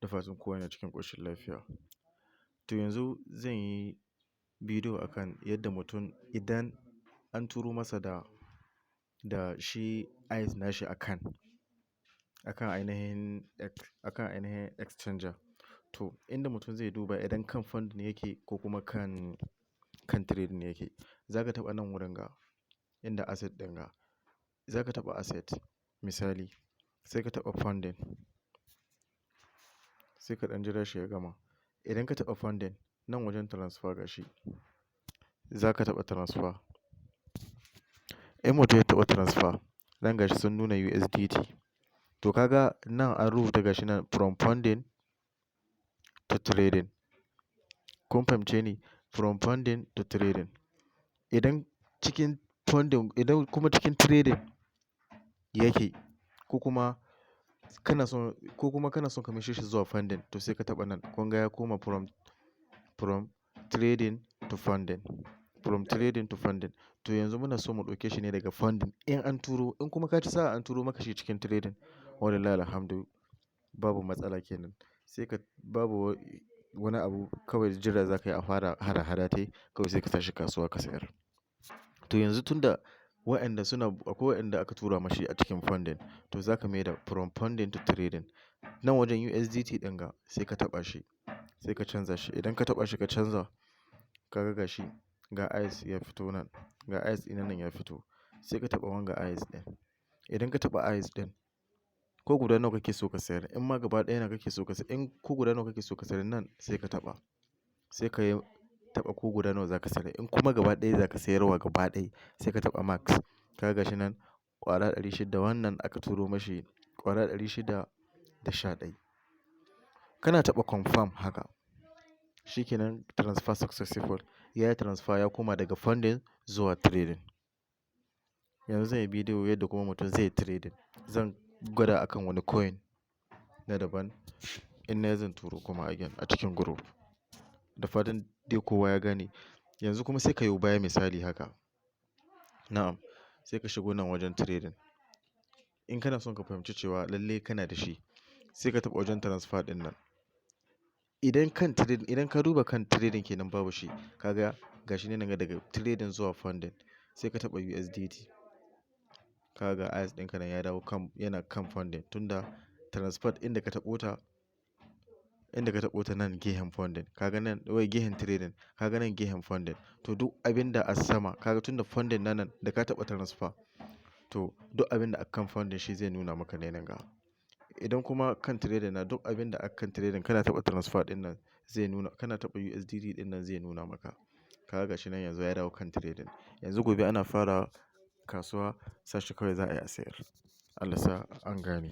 Da fatan kowa yana cikin ƙoshin lafiya. To yanzu zan yi bidiyo akan yadda mutum idan an turo masa da shi eyes nashi akan ainihin exchanger. To inda mutum zai duba idan kan fund ne yake ko kuma kan trade ne yake. Za ka taɓa nan wurin ga inda asset ɗin ga. Za ka taɓa asset misali sai ka taɓa funding. Sai ka ɗan jira shi ya gama. Idan ka taɓa funding nan wajen transfer gashi. Za ka taɓa transfer. In mutum ya taɓa transfer nan gashi sun nuna USDT. To kaga nan an rubuta gashi nan from funding to trading. Kun fahimce ni? From funding to trading. Idan cikin funding idan kuma cikin trading yake ko kuma kana son ka maishe shi zuwa funding to sai ka taɓa nan. Kun ga ya koma from trading to funding. From trading to funding. To yanzu muna so mu ɗauke shi ne daga funding in an turo. In kuma ka ci sa'a an turo maka shi cikin trading, walillahi alhamdu babu matsala kenan. Sai ka babu wani abu kawai jira za ka yi a fara hada-hada tai kawai sai ka tashi kasuwa ka sayar. To yanzu tunda akwai waɗanda aka tura mashi a cikin funding to za ka maida from funding to trading. Nan wajen USDT ɗin ga sai ka taɓa shi sai ka canza shi. Idan ka taɓa shi ka canza ka ga gashi ga eyes ya fito nan. Ga eyes ɗin nan ya fito. Sai ka taɓa wanga eyes ɗin. Idan ka taɓa eyes ɗin ko guda nawa kake so ka sayar. In ma gaba ɗaya na kake so ka sayar. In ko guda nawa kake so ka sayar nan sai ka taɓa. Sai ka yi taɓa ko guda nawa za ka sayar. In kuma gaba ɗaya za ka sayarwa gaba ɗaya sai ka taɓa max. Ka ga gashi nan ƙwara 600 wannan aka turo mashi ƙwara 611. Kana taɓa confirm haka. Shikenan transfer successful. Ya yi transfer ya koma daga funding zuwa trading. Yanzu zan yi bidiyo yadda kuma mutum zai yi trading. Zan gwada akan wani coin na daban. In nayi zan turo kuma again a cikin group. Da fatan dai kowa ya gane. Yanzu kuma sai ka yo baya misali haka. Na'am. Sai ka shigo nan wajen trading. In kana son ka fahimci cewa lalle kana da shi sai ka taɓa wajen transfer ɗin nan. Idan ka duba kan trading kenan babu shi. Ka ga gashi nan daga trading zuwa funding sai ka taɓa USDT. Ka ga eyes ɗinka nan ya dawo yana kan funding tunda transfer inda ka taɓo ta nan gehen funding. Ka ga nan gehen trading. Ka ga nan gehen funding. To duk abin da a sama ka ga tunda funding na nan da ka taɓa transfer to duk abin da a kan funding shi zai nuna maka ne nan ga. Idan kuma kan trading na duk abin da a kan trading kana taɓa transfer ɗin nan zai nuna. Kana taɓa USDT ɗin nan zai nuna maka. Ka ga gashi nan yanzu ya dawo kan trading. Yanzu gobe ana fara kasuwa sashi kawai za a yi a sayar. Allah sa an gane.